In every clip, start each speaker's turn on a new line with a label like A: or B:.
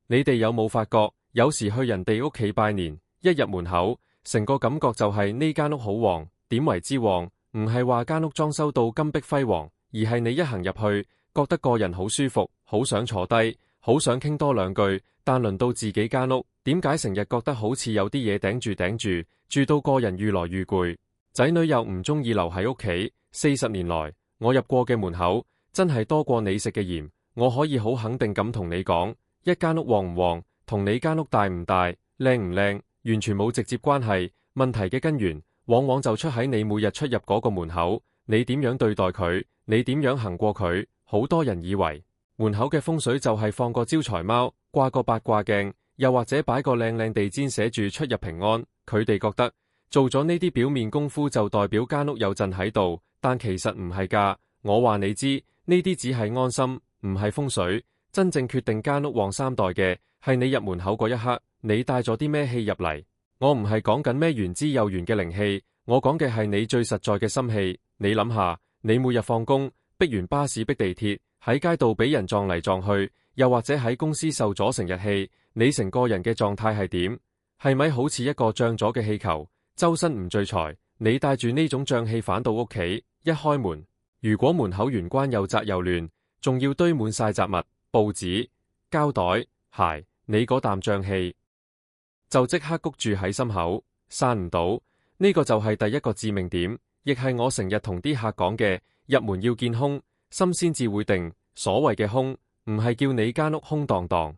A: 你哋有冇發覺，有時去人哋屋企拜年，一入門口，成個感覺就係呢間屋好旺。點為之旺？唔係話間屋裝修到金碧輝煌，而係你一行入去，覺得個人好舒服，好想坐低，好想傾多兩句。但輪到自己間屋，點解成日覺得好似有啲嘢頂住，住到個人愈來愈攰。仔女又唔中意留喺屋企。40年來，我入過嘅門口，真係多過你食嘅鹽。我可以好肯定咁同你講，一間屋旺唔旺，同你間屋大唔大、靚唔靚，完全冇直接關係。問題嘅根源，往往就出喺你每日出入嗰個門口，你點樣對待佢，你點樣行過佢。好多人以為門口嘅風水就係放個招財貓，掛個八卦鏡，又或者擺個靚靚地氈寫住出入平安。佢哋覺得做咗呢啲表面功夫就代表間屋有陣喺度，但其實唔係㗎。我話你知，呢啲只係安心，唔係風水。真正決定間屋旺3代嘅，係你入門口嗰一刻，你帶咗啲咩氣入嚟。我唔係講緊咩玄之又玄嘅靈氣，我講嘅係你最實在嘅心氣。你諗下，你每日放工，逼完巴士逼地鐵，喺街道俾人撞嚟撞去，又或者喺公司受咗成日氣，你成個人嘅狀態係點？係咪好似一個脹咗嘅氣球，周身唔聚財？你帶住呢種脹氣返到屋企，一開門，如果門口玄關又窄又亂，仲要堆滿晒雜物、報紙、膠袋、鞋，你嗰啖脹氣就即刻谷住喺心口，散唔到。呢個就係第一個致命點，亦係我成日同啲客講嘅，入門要見空，心先至會定。所謂嘅空，唔係叫你間屋空蕩蕩，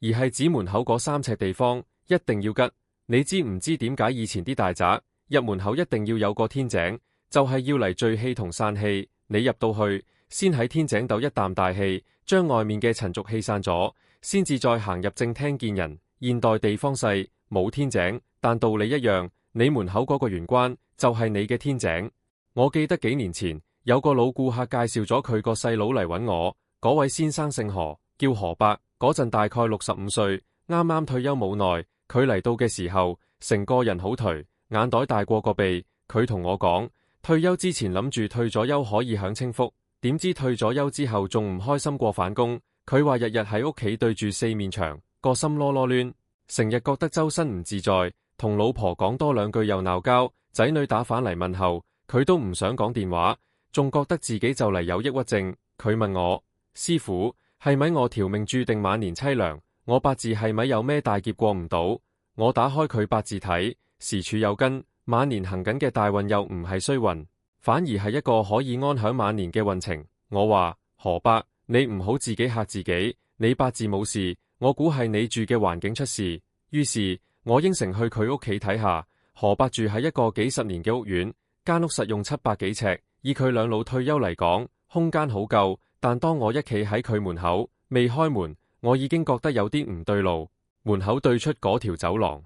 A: 而係指門口嗰3尺地方一定要吉。你知唔知點解以前啲大宅入門口一定要有個天井？就係要嚟聚氣同散氣。你入到去，先喺天井鬥一啖大氣，將外面嘅塵俗氣散咗，先至再行入正廳見人。現代地方細，冇天井，但道理一樣，你門口嗰個玄關就係你嘅天井。我記得幾年前有個老顧客介紹咗佢個細佬嚟揾我，嗰位先生姓何，叫何伯，嗰陣大概65歲，啱啱退休冇耐。佢嚟到嘅時候，成個人好頹，眼袋大過個鼻。佢同我講，退休之前諗住退咗休可以享清福，點知退咗休之後仲唔開心過返工。佢話日日喺屋企對住4面牆，個心囉囉攣，成日覺得周身唔自在，同老婆講多兩句又鬧交，仔女打返嚟問候，佢都唔想講電話，仲覺得自己就嚟有抑鬱症。佢問我，師傅，係咪我條命注定晚年淒涼？我八字係咪有咩大劫過唔到？我打開佢八字睇，時柱有根，晚年行緊嘅大運又唔係衰運，反而係一個可以安享晚年嘅運程。我話何伯，你唔好自己嚇自己，你八字冇事，我估係你住嘅環境出事。於是我應承去佢屋企睇下。何伯住喺一個幾十年嘅屋苑，間屋實用700幾尺，以佢兩老退休嚟講，空間好夠。但當我一企喺佢門口，未開門，我已經覺得有啲唔對路。門口對出嗰條走廊，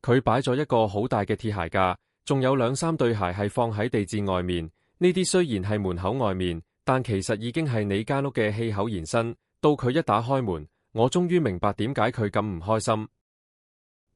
A: 佢擺咗一個好大嘅鐵鞋架，仲有2-3對鞋係放喺地氈外面。呢啲雖然係門口外面，但其實已經係你間屋嘅氣口延伸。到佢一打開門，我終於明白點解佢咁唔開心。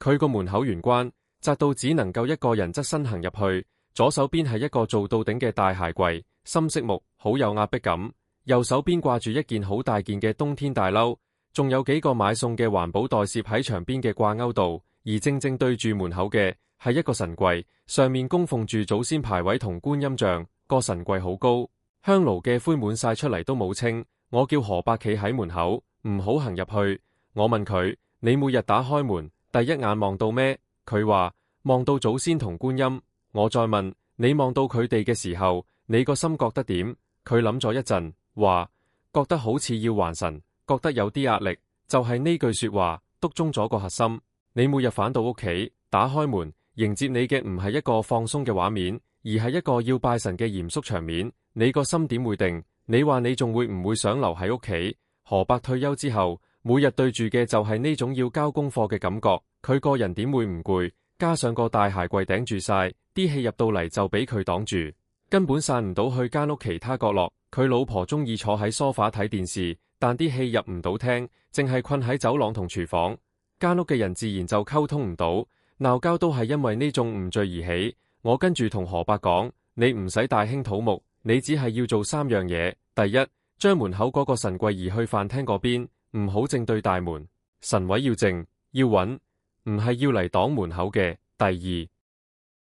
A: 佢個門口玄關窄到只能夠一個人側身行入去，左手邊係一個做到頂嘅大鞋櫃，深色木，好有壓迫感。右手邊掛住一件好大件嘅冬天大褸，仲有幾個買餸嘅環保袋攝喺牆邊嘅掛鈎度。而正正對住門口嘅係一個神櫃，上面供奉住祖先牌位同觀音像。個神櫃好高，香爐嘅灰滿晒出嚟都冇清。我叫何伯企喺門口，唔好行入去。我問佢，你每日打開門第一眼望到咩？佢話望到祖先同觀音。我再問，你望到佢哋嘅時候，你個心覺得點？佢諗咗一陣，話覺得好似要還神，覺得有啲壓力。就係呢句說話篤中咗個核心。你每日返到屋企，打開門迎接你嘅唔係一個放鬆嘅畫面，而係一個要拜神嘅嚴肅場面。你個心點會定？你話你仲會唔會想留喺屋企？何伯退休之後，每日對住嘅就係呢種要交功課嘅感覺。佢個人點會唔攰？加上個大鞋櫃頂住晒，啲氣入到嚟就俾佢擋住，根本散唔到去間屋其他角落。佢老婆中意坐喺梳化睇電視，但啲氣入唔到廳，淨係困喺走廊同廚房。間屋嘅人自然就溝通唔到，鬧交都係因為呢種誤聚而起。我跟住同何伯講，你唔使大興土木，你只係要做3樣嘢。第一，將門口嗰個神櫃移去飯廳嗰邊，唔好正對大門。神位要正，要穩，唔係要嚟擋門口嘅。第二，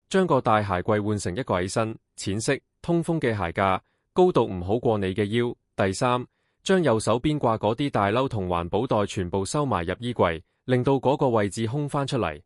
A: 將個大鞋櫃換成一個矮身、淺色、通風嘅鞋架，高度唔好過你嘅腰。第三，將右手邊掛嗰啲大褸同環保袋全部收埋入衣櫃，令到嗰個位置空翻出嚟。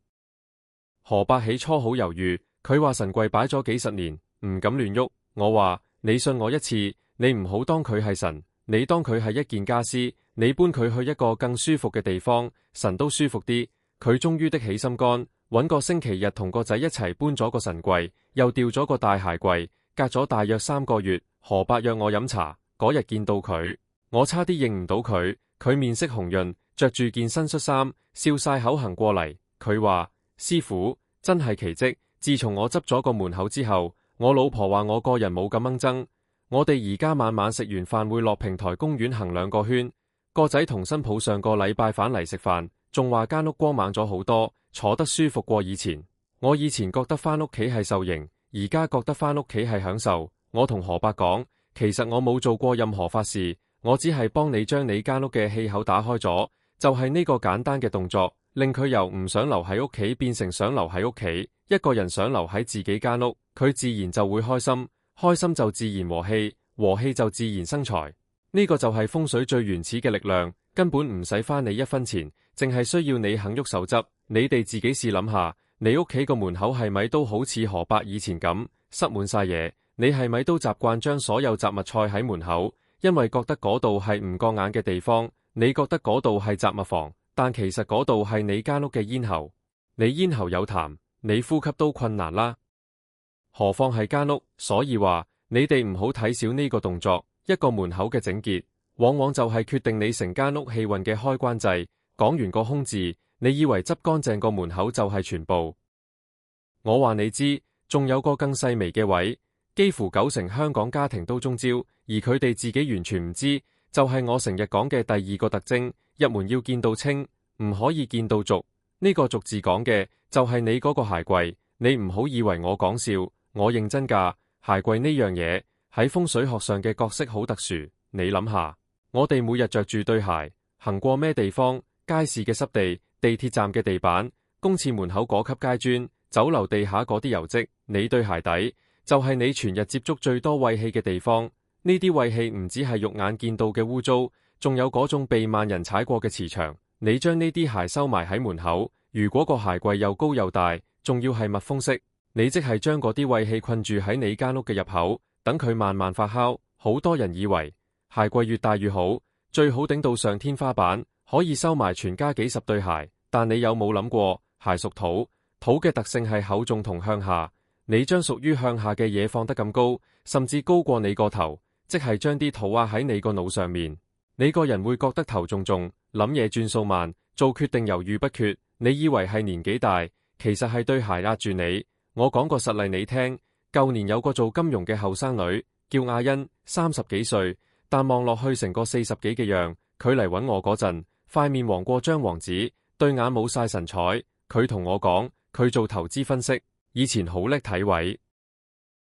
A: 何伯起初好猶豫，佢話神櫃擺咗幾十年，唔敢亂喐。我話你信我一次，你唔好當佢係神，你當佢係一件家私，你搬佢去一個更舒服嘅地方，神都舒服啲。佢終於的起心肝，搵個星期日同個仔一齊搬咗個神櫃，又掉咗個大鞋櫃。隔咗大約3個月，何伯約我飲茶，嗰日見到佢，我差啲認唔到佢。佢面色紅潤，着住件新恤衫，笑晒口行過嚟。佢話：師傅，真係奇蹟！自從我執咗個門口之後，我老婆話我個人冇咁掹憎。我哋而家晚晚食完飯會落平台公園行2個圈。個仔同新抱上個禮拜返嚟食飯，仲話間屋光猛咗好多，坐得舒服過以前。我以前覺得返屋企係受刑，而家覺得返屋企係享受。我同何伯講，其實我冇做過任何法事，我只係幫你將你間屋嘅氣口打開咗，就係呢個簡單嘅動作，令佢由唔想留喺屋企變成想留喺屋企。一個人想留喺自己間屋，佢自然就會開心，開心就自然和氣，和氣就自然生財。呢個就係風水最原始嘅力量，根本唔使花你1分錢，淨係需要你肯喐手執。你哋自己試諗下，你屋企個門口係咪都好似何伯以前咁塞滿晒嘢？你係咪都習慣將所有雜物菜喺門口，因為覺得嗰度係唔過眼嘅地方？你覺得嗰度係雜物房，但其實嗰度係你間屋嘅咽喉。你咽喉有痰，你呼吸都困難啦，何況係間屋？所以話你哋唔好睇小呢個動作，一個門口嘅整潔，往往就係決定你成間屋氣運嘅開關掣。講完個空字，你以為執乾淨個門口就係全部？我話你知，仲有個更細微嘅位，幾乎90%香港家庭都中招，而佢哋自己完全唔知，就係我成日講嘅第2個特徵：入門要見到清，唔可以見到俗。呢個俗字講嘅就係你嗰個鞋櫃。你唔好以為我講笑，我認真㗎。鞋櫃呢樣嘢喺風水學上嘅角色好特殊。你諗下，我哋每日着住對鞋，行過咩地方？街市嘅濕地、地鐵站嘅地板、公廁門口嗰級階磚、酒樓地下嗰啲油漬，你對鞋底就係你全日接觸最多穢氣嘅地方。呢啲穢氣唔止係肉眼見到嘅污糟，仲有嗰種被萬人踩過嘅磁場。你將呢啲鞋收埋喺門口，如果個鞋櫃又高又大，仲要係密封式，你即係將嗰啲穢氣困住喺你間屋嘅入口，等佢慢慢發酵。好多人以為鞋櫃越大越好，最好頂到上天花板，可以收埋全家幾十對鞋。但你有冇諗過，鞋屬土，土嘅特性係厚重同向下。你將屬於向下嘅嘢放得咁高，甚至高過你個頭，即係將啲土壓喺你個腦上面。你個人會覺得頭重重，諗嘢轉數慢，做決定猶豫不決。你以為係年紀大，其實係對鞋壓住你。我講個實例你聽，舊年有個做金融嘅後生女，叫阿欣，30幾歲，但望落去成個40幾嘅樣。佢嚟搵我嗰陣，塊面黃過張黃紙，對眼冇晒神采。佢同我講，佢做投資分析，以前好叻睇位，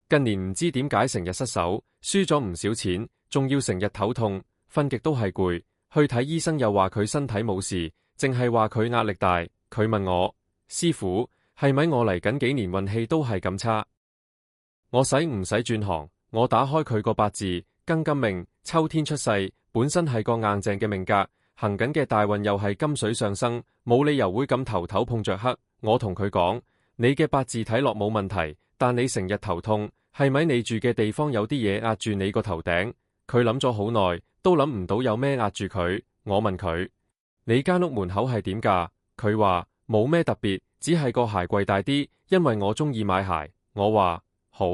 A: 近年唔知點解成日失手，輸咗唔少錢，仲要成日頭痛，瞓極都係攰。去睇醫生又話佢身體冇事，淨係話佢壓力大。佢問我，師傅，係咪我嚟緊幾年運氣都係咁差？我使唔使轉行？我打開佢個八字，庚金命，秋天出世，本身係個硬淨嘅命格，行緊嘅大運又係金水上升，冇理由會咁頭頭碰着黑。我同佢講，你嘅八字睇落冇問題，但你成日頭痛，係咪你住嘅地方有啲嘢壓住你個頭頂？佢諗咗好耐，都諗唔到有咩壓住佢。我問佢，你間屋門口係點㗎？佢話冇咩特別，只係個鞋櫃大啲，因為我中意買鞋。我話好，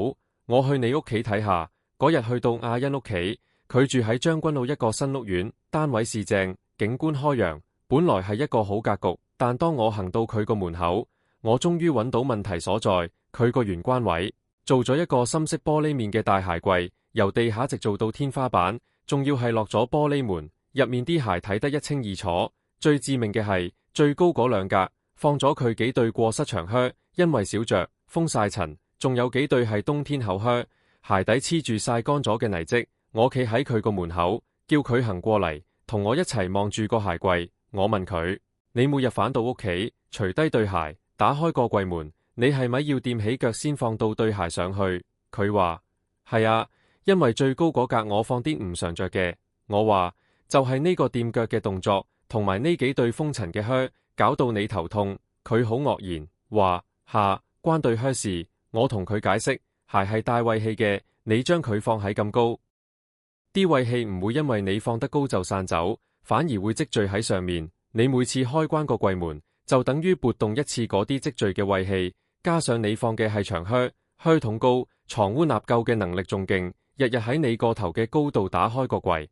A: 我去你屋企睇下。嗰日去到阿欣屋企，佢住喺將軍澳一個新屋苑，單位是正，景觀開揚，本來係一個好格局。但當我行到佢個門口，我終於揾到問題所在。佢個玄關位做咗一個深色玻璃面嘅大鞋櫃，由地下直做到天花板，仲要係落咗玻璃門，入面啲鞋睇得一清二楚。最致命嘅係最高嗰2格放咗佢幾對過膝長靴，因為少着風曬塵，仲有幾對係冬天厚靴，鞋底黐住曬乾咗嘅泥漬。我企喺佢個門口，叫佢行過嚟，同我一齊望住個鞋櫃。我問佢：你每日返到屋企，除低對鞋，打開個櫃門，你係咪要掂起腳先放到對鞋上去？佢話：係啊，因為最高嗰格我放啲唔常着嘅。我話：就係呢個掂腳嘅動作，同埋呢幾對封塵嘅靴，搞到你頭痛。佢好愕然，話：下關對靴事。我同佢解釋，鞋係帶胃氣嘅，你將佢放喺咁高，啲胃氣唔會因為你放得高就散走，反而會積聚喺上面。你每次開關個櫃門，就等於撥動一次嗰啲積聚嘅胃氣，加上你放嘅係長靴，靴筒高，藏污納垢嘅能力仲勁，日日喺你個頭嘅高度打開個櫃，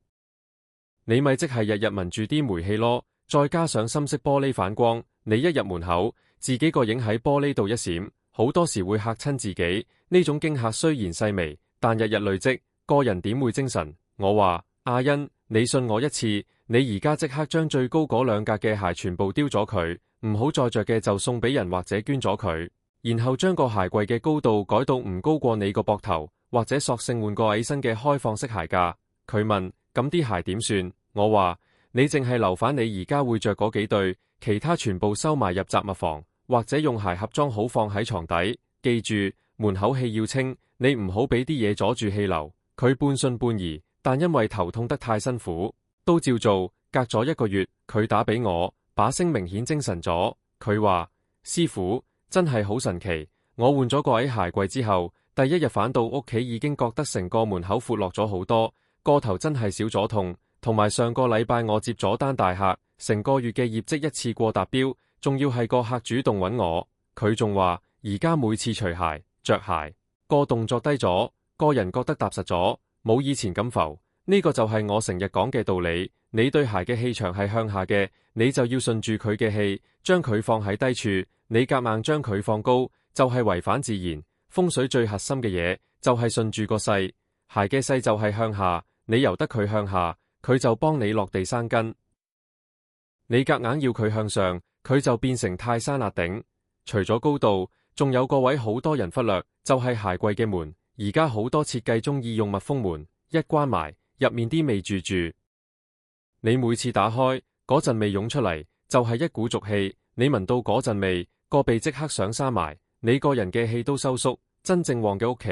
A: 你咪即係日日聞住啲煤氣咯。再加上深色玻璃反光，你一入門口，自己個影喺玻璃度一閃，好多時會嚇親自己。呢種驚嚇雖然細微，但日日累積，個人點會精神？我話：阿欣，你信我一次，你而家即刻將最高嗰兩格嘅鞋全部丟咗佢，唔好再着嘅就送俾人或者捐咗佢，然後將個鞋櫃嘅高度改到唔高過你個膊頭，或者索性換個矮身嘅開放式鞋架。佢問：咁啲鞋點算？我話：你淨係留返你而家會着嗰幾對，其他全部收埋入雜物房，或者用鞋盒裝好放喺床底。記住，門口氣要清，你唔好俾啲嘢阻住氣流。佢半信半疑，但因為頭痛得太辛苦，都照做。隔咗1個月，佢打俾我，把聲明顯精神咗。佢話：師傅，真係好神奇。我換咗個矮鞋櫃之後，第一日返到屋企已經覺得成個門口闊落咗好多，個頭真係少咗痛。同埋上個禮拜我接咗單大客，成個月嘅業績一次過達標，仲要係個客主動揾我。佢仲話而家每次除鞋着鞋，個動作低咗，個人覺得踏實咗，冇以前咁浮。呢個就係我成日講嘅道理。你對鞋嘅氣場係向下嘅，你就要順住佢嘅氣，將佢放喺低處。你夾硬將佢放高，就係違反自然。風水最核心嘅嘢就係順住個勢，鞋嘅勢就係向下，你由得佢向下，佢就幫你落地生根。你夾硬要佢向上，佢就變成泰山壓頂。除咗高度，仲有個位好多人忽略，就係鞋櫃嘅門。而家好多設計中意用密封門，一關埋，入面啲味住。你每次打開嗰陣味湧出嚟，就係一股濁氣。你聞到嗰陣味，個鼻即刻想閂埋，你個人嘅氣都收縮。真正旺嘅屋企，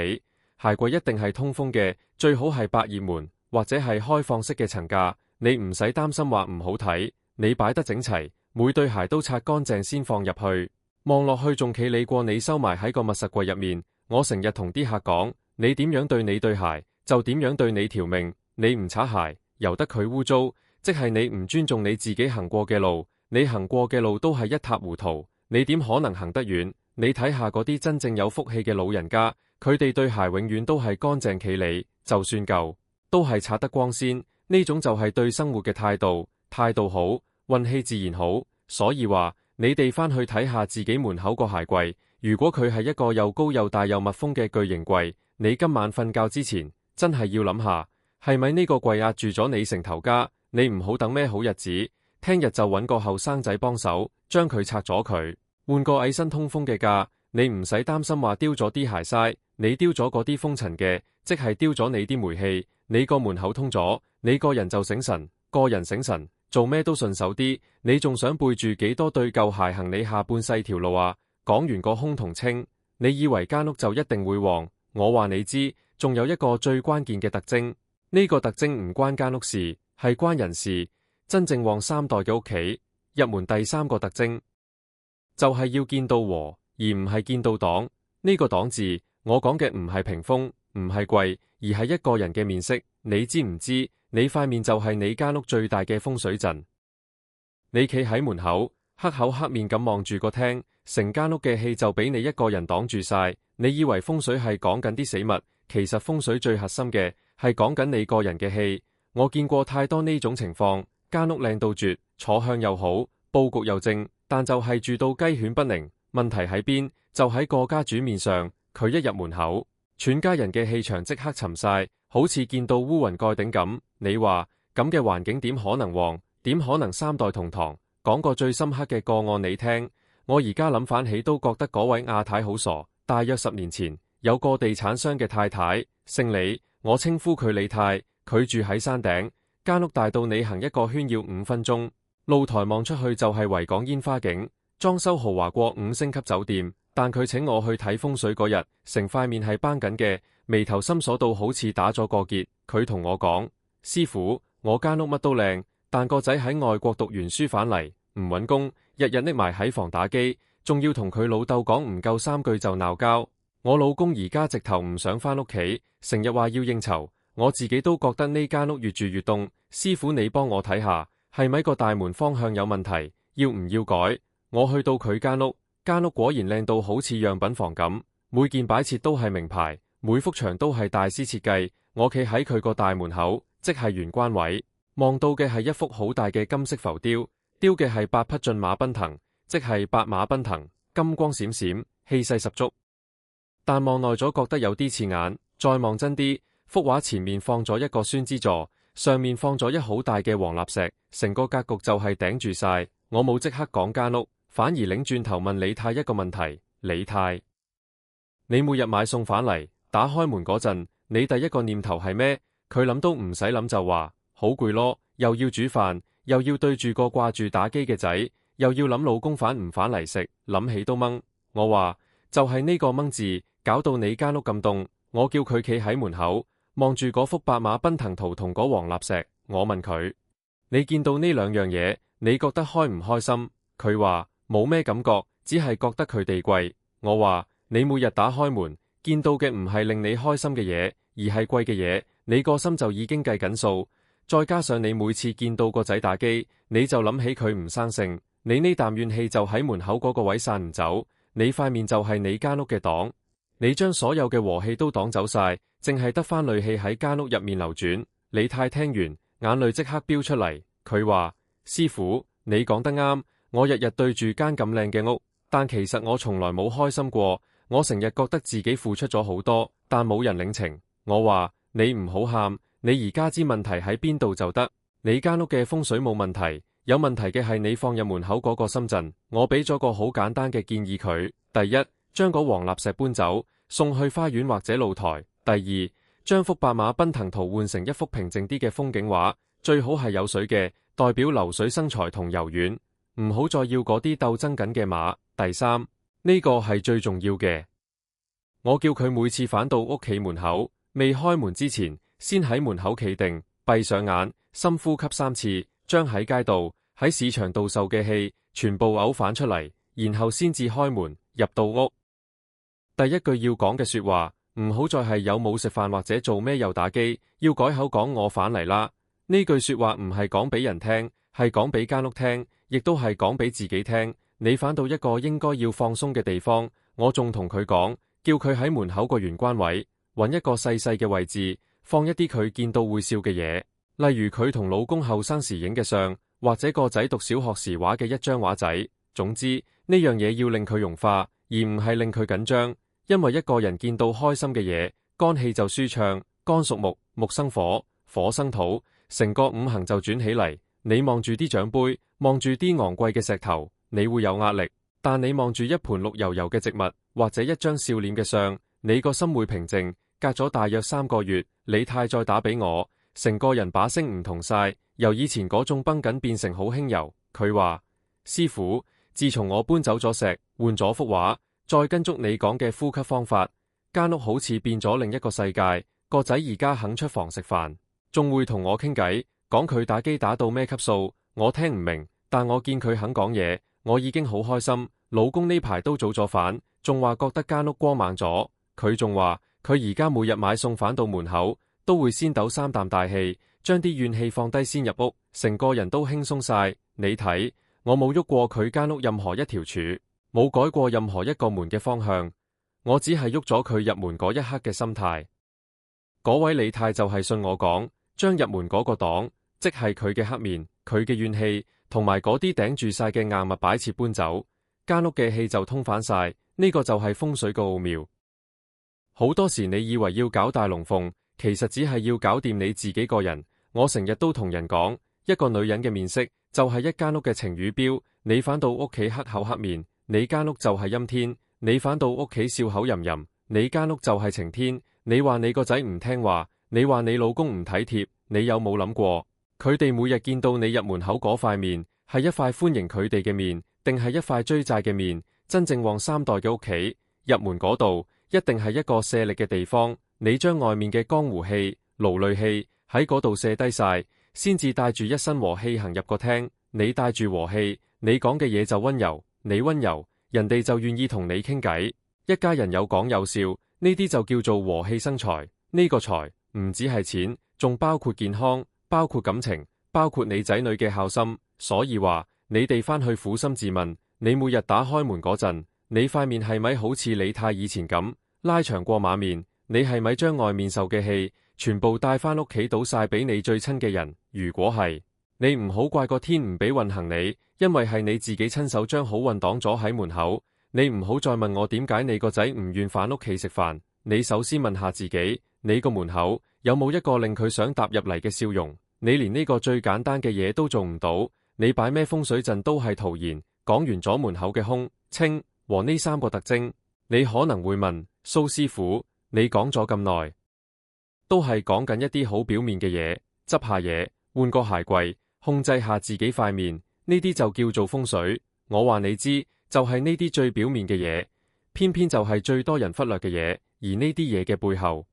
A: 鞋櫃一定係通風嘅，最好係百葉門或者係開放式嘅層架。你唔使擔心話唔好睇，你擺得整齊，每對鞋都擦乾淨先放入去，望落去仲企理過你收埋喺個密實櫃入面。我成日同啲客講，你點樣對你對鞋，就點樣對你條命。你唔擦鞋，由得佢污糟，即係你唔尊重你自己行過嘅路。你行過嘅路都係一塌糊塗，你點可能行得遠？你睇下嗰啲真正有福氣嘅老人家，佢哋對鞋永遠都係乾淨企理，就算舊都係擦得光鮮。呢種就係對生活嘅態度，態度好，運氣自然好。所以話你哋返去睇下自己門口個鞋櫃，如果佢係一個又高又大又密封嘅巨型櫃，你今晚瞓覺之前真係要諗下，係咪呢個櫃壓住咗你成頭家？你唔好等咩好日子，聽日就揾個後生仔幫手將佢拆咗佢，換個矮身通風嘅架。你唔使擔心話丟咗啲鞋嘥，你丟咗嗰啲封塵嘅，即係丟咗你啲煤氣。你個門口通咗，你個人就醒神，個人醒神，做咩都順手啲。你仲想背住幾多對舊鞋行你下半世條路啊？講完個空同清，你以為間屋就一定會旺？我話你知，仲有一個最關鍵嘅特徵，呢個特徵唔關間屋事，係關人事。真正旺3代嘅屋企，入門第3個特徵就係要見到和，而唔係見到黨。呢個黨字，我講嘅唔係屏風，唔係櫃，而係一個人嘅面色。你知唔知？你塊面就係你間屋最大嘅風水陣。你企喺門口，黑口黑面咁望住個廳，成間屋嘅氣就俾你一個人擋住晒。你以為風水係講緊啲死物，其實風水最核心嘅係講緊你個人嘅氣。我見過太多呢種情況，間屋靚到絕，坐向又好，佈局又正，但就係住到雞犬不寧。問題喺邊？就喺個家主面上。佢一入門口，全家人嘅氣場即刻沉晒，好似見到烏雲蓋頂咁。你話咁嘅環境點可能旺？點可能3代同堂？講個最深刻嘅個案你聽。我而家諗返起都覺得嗰位阿太好傻。大約10年前，有個地產商嘅太太，姓李，我稱呼佢李太。佢住喺山頂，間屋大到你行一個圈要5分鐘，露台望出去就係維港煙花景，裝修豪華過5星級酒店。但佢請我去睇風水嗰日，成塊面係繃緊嘅，眉頭深鎖到好似打咗個結。佢同我講：師傅，我間屋乜都靚，但個仔喺外國讀完書返嚟，唔搵工，日日匿埋喺房打機，仲要同佢老豆講唔夠3句就鬧交。我老公而家直頭唔想返屋企，成日話要應酬。我自己都覺得呢間屋越住越凍。師傅你幫我睇下，係咪個大門方向有問題，要唔要改？我去到佢間屋。間屋果然靚到好似樣品房咁，每件擺設都係名牌，每幅牆都係大師設計。我企喺佢個大門口，即係玄關位，望到嘅係一幅好大嘅金色浮雕，雕嘅係8匹駿馬奔騰，即係8馬奔騰，金光閃閃，氣勢十足。但望耐咗覺得有啲刺眼，再望真啲，幅畫前面放咗一個宣之座，上面放咗一好大嘅黃蠟石，成個格局就係頂住晒。我冇即刻講間屋。反而擰轉頭問李太一個問題：李太，你每日買餸返嚟，打開門嗰陣，你第一個念頭係咩？佢諗都唔使諗就話：好攰咯，又要煮飯，又要對住個掛住打機嘅仔，又要諗老公返唔返嚟食，諗起都掹。我話就係呢個掹字，搞到你間屋咁凍。我叫佢企喺門口，望住嗰幅8馬奔騰圖同嗰黃蠟石。我問佢：你見到呢兩樣嘢，你覺得開唔開心？佢話：冇咩感覺，只係覺得佢哋貴。我話：你每日打開門，見到嘅唔係令你開心嘅嘢，而係貴嘅嘢，你個心就已經計緊數。再加上你每次見到個仔打機，你就諗起佢唔生性，你呢啖怨氣就喺門口嗰個位散唔走。你塊面就係你間屋嘅擋，你將所有嘅和氣都擋走晒，淨係得翻戾氣喺間屋入面流轉。李太聽完，眼淚即刻飆出嚟。佢話：師傅，你講得啱。我日日對住間咁靚嘅屋，但其實我從來冇開心過。我成日覺得自己付出咗好多，但冇人領情。我話：你唔好喊，你而家知問題喺邊度就得。你間屋嘅風水冇問題，有問題嘅係你放入門口嗰個深圳。我俾咗個好簡單嘅建議佢：第一，將嗰黃蠟石搬走，送去花園或者露台；第二，將幅8馬奔騰圖換成一幅平靜啲嘅風景畫，最好係有水嘅，代表流水生財同柔軟。唔好再要嗰啲鬥爭緊嘅馬。第三，呢個係最重要嘅。我叫佢每次返到屋企門口，未開門之前，先喺門口企定，閉上眼，深呼吸3次，將喺街度、喺市場度受嘅氣全部嘔返出嚟，然後先至開門入到屋。第一句要講嘅說話，唔好再係有冇食飯或者做咩又打機，要改口講我返嚟啦。呢句說話唔係講俾人聽，係講俾間屋聽。亦都係講俾自己聽，你返到一個應該要放鬆嘅地方。我仲同佢講，叫佢喺門口個玄關位，揾一個細細嘅位置，放一啲佢見到會笑嘅嘢，例如佢同老公後生時影嘅相，或者個仔讀小學時畫嘅一張畫仔。總之，呢樣嘢要令佢融化，而唔係令佢緊張。因為一個人見到開心嘅嘢，肝氣就舒暢，肝屬木，木生火，火生土，成個五行就轉起嚟。你望住啲獎杯，望住啲昂貴嘅石頭，你會有壓力；但你望住一盆綠油油嘅植物，或者一張笑臉嘅相，你個心會平靜。隔咗大約3個月，李太再打俾我，成個人把聲唔同晒，由以前嗰種繃緊變成好輕柔。佢話：師傅，自從我搬走咗石，換咗幅畫，再跟足你講嘅呼吸方法，間屋好似變咗另一個世界。個仔而家肯出房食飯，仲會同我傾偈。講佢打機打到咩級數，我聽唔明，但我見佢肯講嘢，我已經好開心。老公呢排都早咗返，仲話覺得間屋光猛咗。佢仲話佢而家每日買餸返到門口，都會先抖3啖大氣，將啲怨氣放低先入屋，成個人都輕鬆晒。你睇，我冇喐過佢間屋任何一條柱，冇改過任何一個門嘅方向，我只係喐咗佢入門嗰一刻嘅心態。嗰位李太就係信我講，將入門嗰個擋，即係佢嘅黑面，佢嘅怨氣，同埋嗰啲頂住晒嘅硬物擺設搬走，間屋嘅氣就通返晒。呢個就係風水嘅奧妙。好多時你以為要搞大龍鳳，其實只係要搞掂你自己個人。我成日都同人講，一個女人嘅面色就係一間屋嘅晴雨表。你返到屋企黑口黑面，你間屋就係陰天；你返到屋企笑口吟吟，你間屋就係晴天。你話你個仔唔聽話，你話你老公唔體貼，你有冇諗過？佢哋每日見到你入門口嗰塊面，係一塊歡迎佢哋嘅面，定係一塊追債嘅面？真正旺三代嘅屋企，入門嗰度一定係一個卸力嘅地方。你將外面嘅江湖氣、勞累氣喺嗰度卸低晒，先至帶住一身和氣行入個廳。你帶住和氣，你講嘅嘢就溫柔，你溫柔，人哋就願意同你傾偈。一家人有講有笑，呢啲就叫做和氣生財。呢個財唔止係錢，仲包括健康，包括感情，包括你仔女嘅孝心。所以話你哋返去苦心自問，你每日打開門嗰陣，你塊面係咪好似李太以前咁拉長過馬面？你係咪將外面受嘅氣全部帶返屋企倒晒俾你最親嘅人？如果係，你唔好怪個天唔俾運行你，因為係你自己親手將好運擋咗喺門口。你唔好再問我點解你個仔唔願返屋企食飯。你首先問下自己，你個門口有冇一個令佢想踏入嚟嘅笑容？你連呢個最簡單嘅嘢都做唔到，你擺咩風水陣都係徒然。講完咗門口嘅凶、清、和呢三個特徵，你可能會問蘇師傅，你講咗咁耐，都係講緊一啲好表面嘅嘢，執下嘢，換個鞋櫃，控制下自己塊面，呢啲就叫做風水。我話你知，就係呢啲最表面嘅嘢，偏偏就係最多人忽略嘅嘢。而呢啲嘢嘅背後，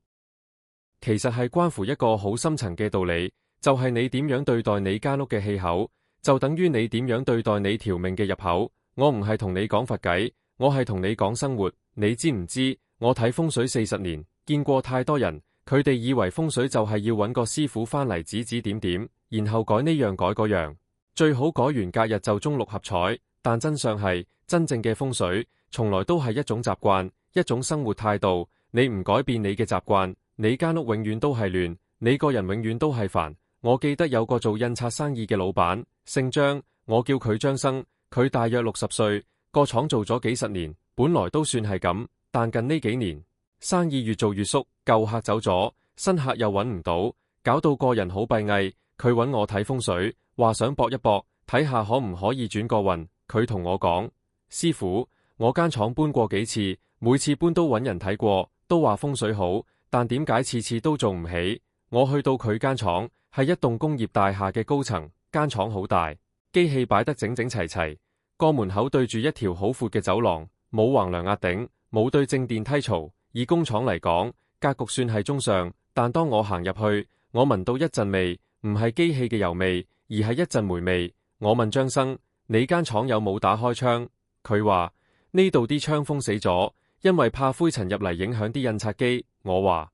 A: 其實係關乎一個好深層嘅道理，就係你點樣對待你間屋嘅氣口，就等於你點樣對待你條命嘅入口。我唔係同你講佛偈，我係同你講生活。你知唔知？我睇風水40年，見過太多人，佢哋以為風水就係要揾個師傅翻嚟指指點點，然後改呢樣改嗰樣，最好改完隔日就中六合彩。但真相係，真正嘅風水從來都係一種習慣，一種生活態度。你唔改變你嘅習慣，你間屋永遠都係亂，你個人永遠都係煩。我記得有個做印刷生意嘅老闆，姓張，我叫佢張生，佢大約60歲，個廠做咗幾十年，本來都算係咁，但近呢幾年生意越做越縮，舊客走咗，新客又揾唔到，搞到個人好閉翳。佢揾我睇風水，話想搏一搏，睇下可唔可以轉個運。佢同我講，師傅，我間廠搬過幾次，每次搬都揾人睇過，都話風水好，但點解次次都做唔起？我去到佢間廠，係一棟工業大廈嘅高層，間廠好大，機器擺得整整齊齊，個門口對住一條好闊嘅走廊，冇橫梁壓頂，冇對正電梯槽。以工廠嚟講，格局算係中上，但當我行入去，我聞到一陣味，唔係機器嘅油味，而係一陣霉味。我問張生，你間廠有冇打開窗？佢話呢度啲窗封死咗，因為怕灰塵入嚟影響啲印刷機。我話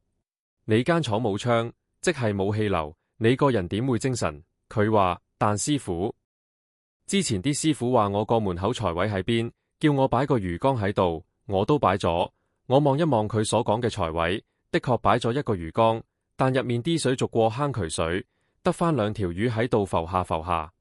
A: 你間廠冇窗，即係冇氣流，你個人點會精神？佢話但師傅，之前啲師傅話我個門口財位喺邊，叫我擺個魚缸喺度，我都擺咗。我望一望佢所講嘅財位，的確擺咗一個魚缸，但入面啲水逐過坑渠水，得返2條魚喺度浮下浮下，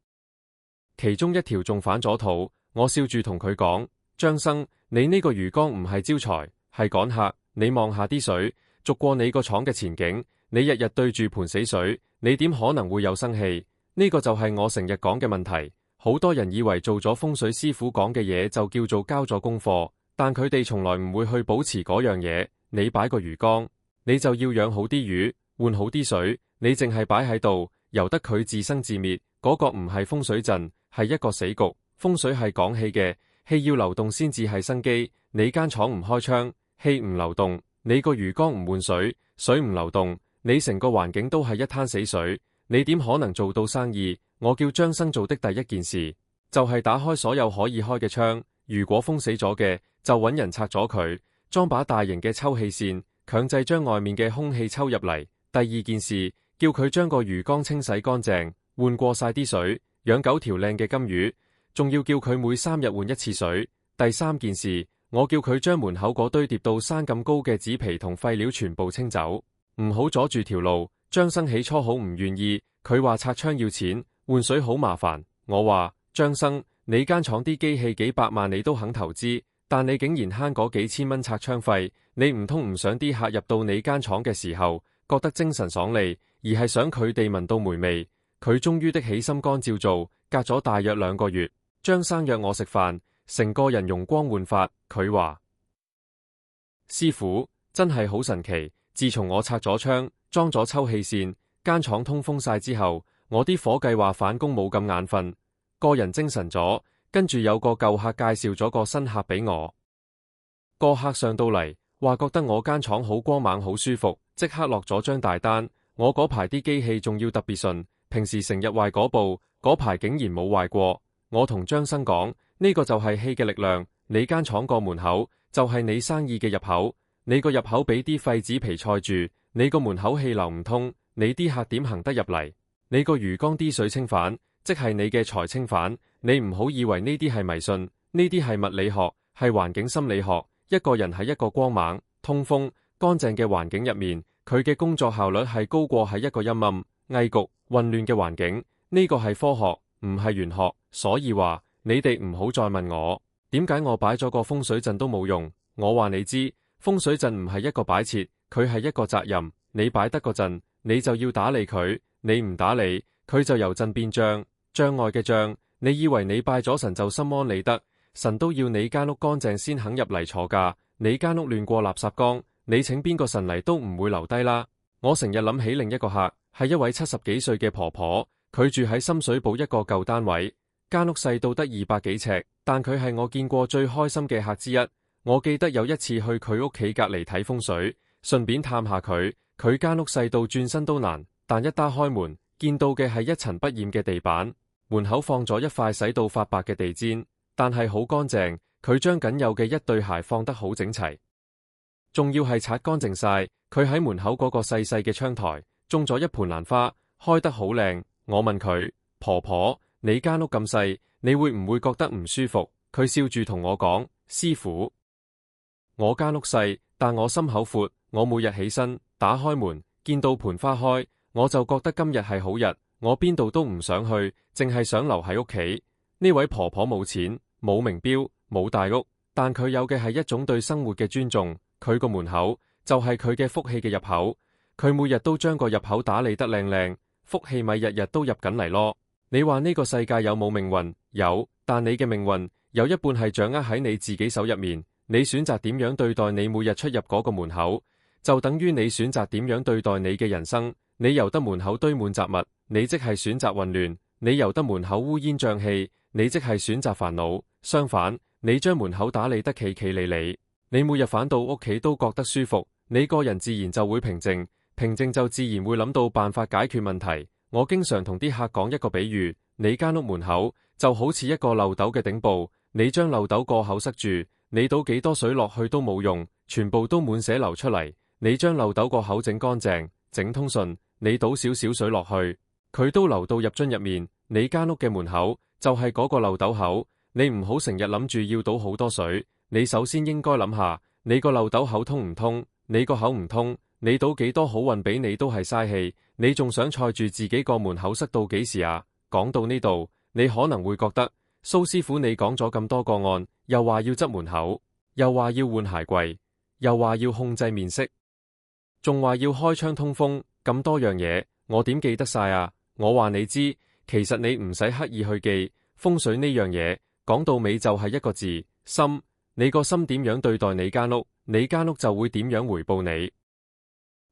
A: 其中一條仲反咗肚。我笑住同佢講，張生，你呢個魚缸唔係招財，係趕客。你望下啲水，逐過你個廠嘅前景，你日日對住盆死水，你點可能會有生氣？呢個就係我成日講嘅問題。好多人以為做咗風水師傅講嘅嘢就叫做交咗功課，但佢哋從來唔會去保持嗰樣嘢。你擺個魚缸，你就要養好啲魚，換好啲水，你淨係擺喺度，由得佢自生自滅，嗰個唔係風水陣，係一個死局。風水係講氣嘅，氣要流動先至係生機。你間廠唔開窗，氣唔流動，你個魚缸唔換水，水唔流動，你成個環境都係一灘死水，你點可能做到生意？我叫張生做的第一件事，就係打開所有可以開嘅窗，如果封死咗嘅，就揾人拆咗佢，裝把大型嘅抽氣扇，強制將外面嘅空氣抽入嚟。第二件事，叫佢將個魚缸清洗乾淨，換過晒啲水，養9條靚嘅金魚，仲要叫佢每3日換一次水。第三件事，我叫佢將門口嗰堆疊到山咁高嘅紙皮同廢料全部清走，唔好阻住條路。張生起初好唔願意，佢話拆窗要錢，換水好麻煩。我話張生，你間廠啲機器幾百萬你都肯投資，但你竟然慳嗰幾千蚊拆窗費，你唔通唔想啲客入到你間廠嘅時候覺得精神爽利，而係想佢哋聞到霉味？佢終於的起心肝照做，隔咗大約2個月，張生約我食飯，成個人容光煥發。佢話師傅真係好神奇，自從我拆咗窗，裝咗抽氣扇，間廠通風晒之後，我啲伙計話返工冇咁眼瞓，個人精神咗。跟住有個舊客介紹咗個新客俾我，個客上到嚟話覺得我間廠好光猛好舒服，即刻落咗張大單。我嗰排啲機器仲要特別順，平時成日壞嗰部，嗰排竟然冇壞過。我同張生講，呢個就係氣嘅力量，你間廠個門口就係你生意嘅入口，你個入口俾啲廢紙皮塞住，你個門口氣流唔通，你啲客點行得入嚟？你個魚缸啲水清反，即係你嘅財清反。你唔好以為呢啲係迷信，呢啲係物理學，係環境心理學。一個人喺一個光猛、通風、乾淨嘅環境入面，佢嘅工作效率係高過喺一個陰暗、翳焗、混亂嘅環境。呢個係科學，唔係玄學。所以話你哋唔好再問我點解我擺咗個風水陣都冇用。我話你知，風水陣唔係一個擺設，佢係一個責任。你擺得個陣，你就要打理佢，你唔打理，佢就由陣變障，障礙嘅障。你以為你拜咗神就心安理得，神都要你間屋乾淨先肯入嚟坐㗎。你間屋亂過垃圾缸，你請邊個神嚟都唔會留低啦。我成日諗起另一個客，係一位70幾歲嘅婆婆，佢住喺深水埗一個舊單位，間屋細到得200幾尺，但佢係我見過最開心嘅客之一。我記得有一次去佢屋企隔籬睇風水，順便探下佢，佢間屋細到轉身都難，但一打開門，見到嘅係一塵不染嘅地板。門口放咗一塊洗到發白嘅地氈，但係好乾淨。佢將僅有嘅一對鞋放得好整齊，仲要係擦乾淨晒。佢喺門口嗰個細細嘅窗台種咗一盆蘭花，開得好靚。我問佢：婆婆，你間屋咁細，你會唔會覺得唔舒服？佢笑住同我講：師傅，我間屋細，但我心口闊。我每日起身打開門，見到盆花開，我就覺得今日係好日。我邊度都唔想去，淨係想留喺屋企。呢位婆婆冇錢，冇名錶，冇大屋，但佢有嘅係一種對生活嘅尊重。佢個門口就係佢嘅福氣嘅入口，佢每日都將個入口打理得靚靚，福氣咪日日都入緊嚟咯。你話呢個世界有冇命運？有，但你嘅命運有一半係掌握喺你自己手入面。你選擇點樣對待你每日出入嗰個門口，就等於你選擇點樣對待你嘅人生。你由得門口堆滿雜物，你即係選擇混亂；你由得門口烏煙瘴氣，你即係選擇煩惱。相反，你將門口打理得企企理理，你每日返到屋企都覺得舒服，你個人自然就會平靜，平靜就自然會諗到辦法解決問題。我經常同啲客講一個比喻，你間屋門口就好似一個漏斗嘅頂部，你將漏斗個口塞住，你倒幾多水落去都冇用，全部都滿瀉流出嚟。你將漏斗個口整乾淨，整通順，你倒少少水落去，佢都流到入樽入面。你間屋嘅門口就係嗰個漏斗口，你唔好成日諗住要倒好多水，你首先應該諗下，你個漏斗口通唔通？你個口唔通，你倒幾多好運俾你都係嘥氣，你仲想塞住自己個門口塞到幾時啊？講到呢度，你可能會覺得蘇師傅你講咗咁多個案，又話要執門口，又話要換鞋櫃，又話要控制面色，仲話要開窗通風，咁多樣嘢，我點記得晒啊？我話你知，其實你唔使刻意去記，風水呢樣嘢，講到尾就係一個字，心。你個心點樣對待你間屋，你間屋就會點樣回報你。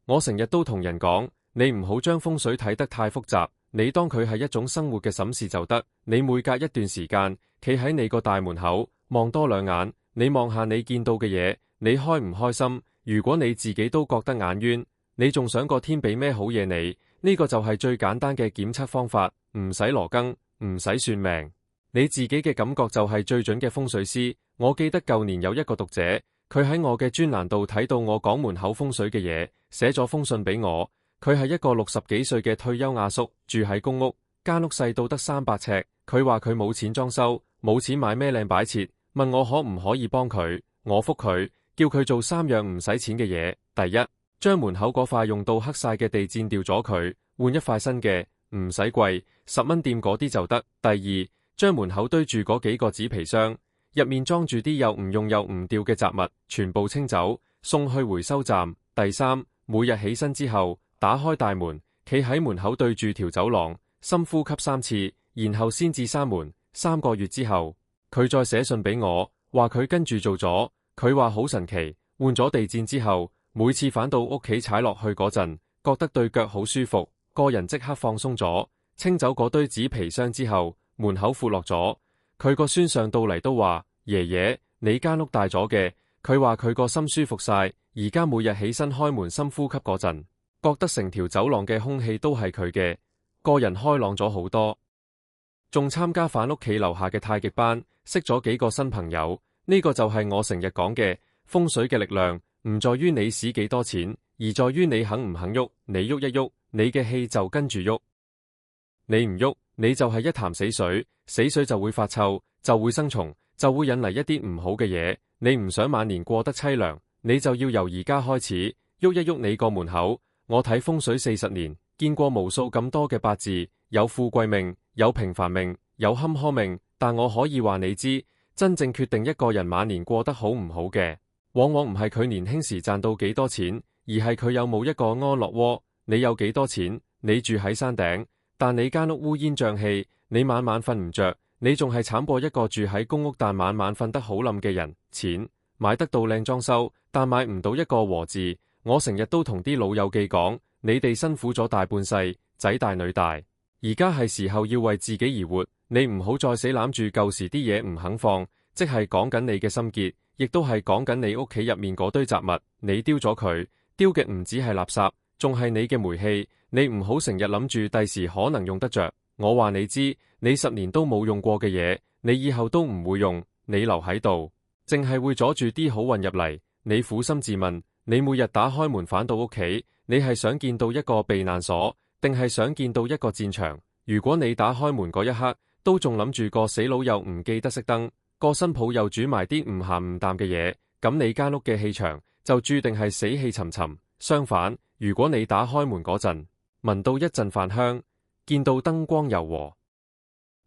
A: 我成日都同人講，你唔好將風水睇得太複雜，你當佢係一種生活嘅審視就得。你每隔一段時間，企喺你個大門口望多兩眼，你望下你見到嘅嘢，你開唔開心？如果你自己都覺得眼冤，你仲想個天俾咩好嘢你？呢個就係最簡單嘅檢測方法，唔使羅庚，唔使算命，你自己嘅感覺就係最準嘅風水師。我記得舊年有一個讀者，佢喺我嘅專欄度睇到我講門口風水嘅嘢，寫咗封信俾我。佢係一個60幾歲嘅退休阿叔，住喺公屋，間屋細到得300尺。佢話佢冇錢裝修，冇錢買咩靚擺設，問我可唔可以幫佢。我覆佢，叫佢做3樣唔使錢嘅嘢。第一，將門口嗰塊用到黑晒嘅地氈掉咗佢，換一塊新嘅，唔使貴，10蚊店嗰啲就得。第二，將門口堆住嗰幾個紙皮箱，入面裝住啲又唔用又唔掉嘅雜物，全部清走，送去回收站。第三，每日起身之後，打開大門，企喺門口對住條走廊，深呼吸3次，然後先至閂門。3個月之後，佢再寫信俾我，話佢跟住做咗。佢話好神奇，換咗地氈之後，每次返到屋企踩落去嗰陣，覺得對腳好舒服，個人即刻放鬆咗。清走嗰堆紙皮箱之後，門口闊落咗。佢個孫上到嚟都話：爺爺，你間屋大咗嘅。佢話佢個心舒服晒，而家每日起身開門深呼吸嗰陣，覺得成條走廊嘅空氣都係佢嘅，個人開朗咗好多。仲參加返屋企樓下嘅太極班，識咗幾個新朋友。呢個就係我成日講嘅風水嘅力量，唔在於你使幾多錢，而在於你肯唔肯喐。你喐一喐，你嘅氣就跟住喐。你唔喐，你就係一潭死水，死水就會發臭，就會生蟲，就會引嚟一啲唔好嘅嘢。你唔想晚年過得淒涼，你就要由而家開始喐一喐你個門口。我睇風水40年，見過無數咁多嘅八字，有富貴命，有平凡命，有坎坷命，但我可以話你知，真正決定一個人晚年過得好唔好嘅，往往唔係佢年輕時賺到幾多錢，而係佢有冇一個安樂窩。你有幾多錢，你住喺山頂，但你間屋烏煙瘴氣，你晚晚瞓唔着，你仲係慘過一個住喺公屋但晚晚瞓得好冧嘅人。錢買得到靚裝修，但買唔到一個和字。我成日都同啲老友記講，你哋辛苦咗大半世，仔大女大，而家係時候要為自己而活。你唔好再死攬住舊時啲嘢唔肯放，即係講緊你嘅心結，亦都係講緊你屋企入面嗰堆雜物。你丟咗佢，丟嘅唔止係垃圾，仲係你嘅煤氣。你唔好成日諗住第時可能用得着。我話你知，你10年都冇用過嘅嘢，你以後都唔會用。你留喺度，淨係會阻住啲好運入嚟。你苦心自問，你每日打開門返到屋企，你係想見到一個避難所，定係想見到一個戰場？如果你打開門嗰一刻都仲諗住個死佬又唔記得熄燈，個新抱又煮埋啲唔鹹唔淡嘅嘢，咁你間屋嘅氣場就注定係死氣沉沉。相反，如果你打開門嗰陣聞到一陣飯香，見到燈光柔和，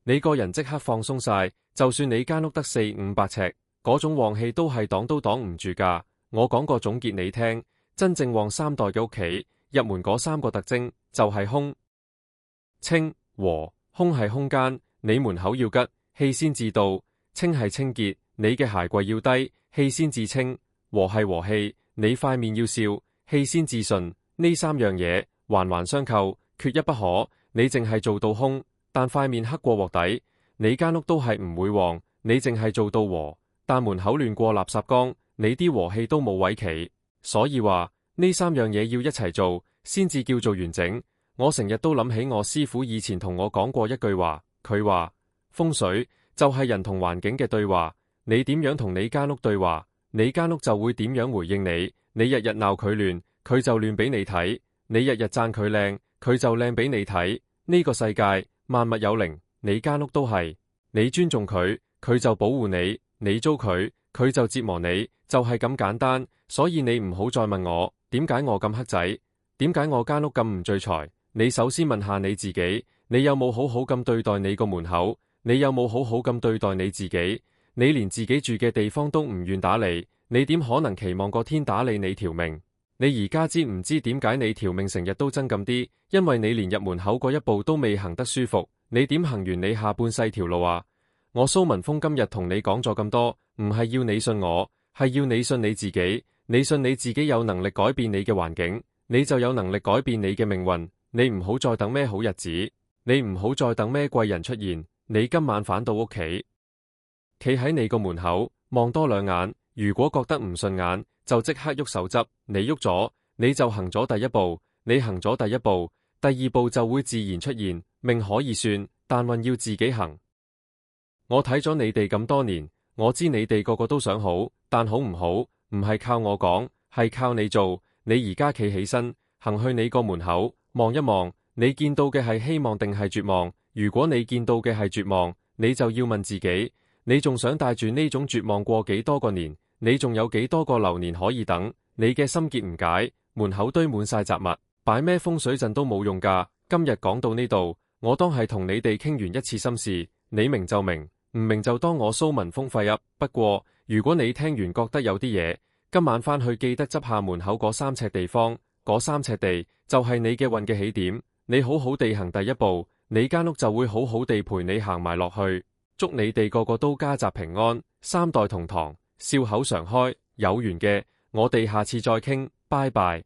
A: 你個人即刻放鬆晒。就算你間屋得400-500尺，嗰種旺氣都係擋都擋唔住㗎。我講個總結你聽，真正旺3代嘅屋企，入門嗰3個特徵就係空、清、和。空係空間，你門口要吉，氣先至到；清係清潔，你嘅鞋櫃要低，氣先至清；和係和氣，你塊面要笑，氣先至順。呢3樣嘢環環相扣，缺一不可。你淨係做到空，但塊面黑過鑊底，你間屋都係唔會旺。你淨係做到和，但門口亂過垃圾缸，你啲和氣都冇位企。所以話呢3樣嘢要一齊做，先至叫做完整。我成日都諗起我師傅以前同我講過一句話，佢話風水就係人同環境嘅對話，你點樣同你間屋對話，你間屋就會點樣回應你。你日日鬧佢亂，佢就亂俾你睇；你日日讚佢靚，佢就靚俾你睇。呢個世界萬物有靈，你間屋都係。你尊重佢，佢就保護你；你糟佢，佢就折磨你，就係咁簡單。所以你唔好再問我點解我咁黑仔，點解我間屋咁唔聚財。你首先問下你自己，你有冇好好咁對待你個門口？你有冇好好咁對待你自己？你連自己住嘅地方都唔願打理，你點可能期望個天打理你條命？你而家知唔知點解你條命成日都爭咁啲？因為你連入門口嗰一步都未行得舒服，你點行完你下半世條路啊？我蘇文峰今日同你講咗咁多，唔係要你信我，係要你信你自己。你信你自己有能力改變你嘅環境，你就有能力改變你嘅命運。你唔好再等咩好日子，你唔好再等咩貴人出現。你今晚返到屋企，企喺你個門口望多2眼，如果覺得唔順眼，就即刻喐手執。你喐咗，你就行咗第一步。你行咗第一步，第2步就會自然出現。命可以算，但運要自己行。我睇咗你哋咁多年，我知你哋個個都想好，但好唔好唔係靠我講，係靠你做。你而家企起身，行去你個門口望一望，你見到嘅係希望定係絕望？如果你見到嘅係絕望，你就要問自己，你仲想帶住呢種絕望過幾多個年？你仲有幾多個流年可以等？你嘅心結唔解，門口堆滿晒雜物，擺咩風水陣都冇用㗎。今日講到呢度，我當係同你哋傾完一次心事，你明就明，唔明就當我蘇文峰廢噏。不過如果你聽完覺得有啲嘢，今晚返去記得執下門口嗰3尺地方，嗰3尺地就係你嘅運嘅起點。你好好地行第一步，你間屋就會好好地陪你行埋落去。祝你哋個個都家宅平安，3代同堂，笑口常開。有緣嘅，我哋下次再傾，拜拜。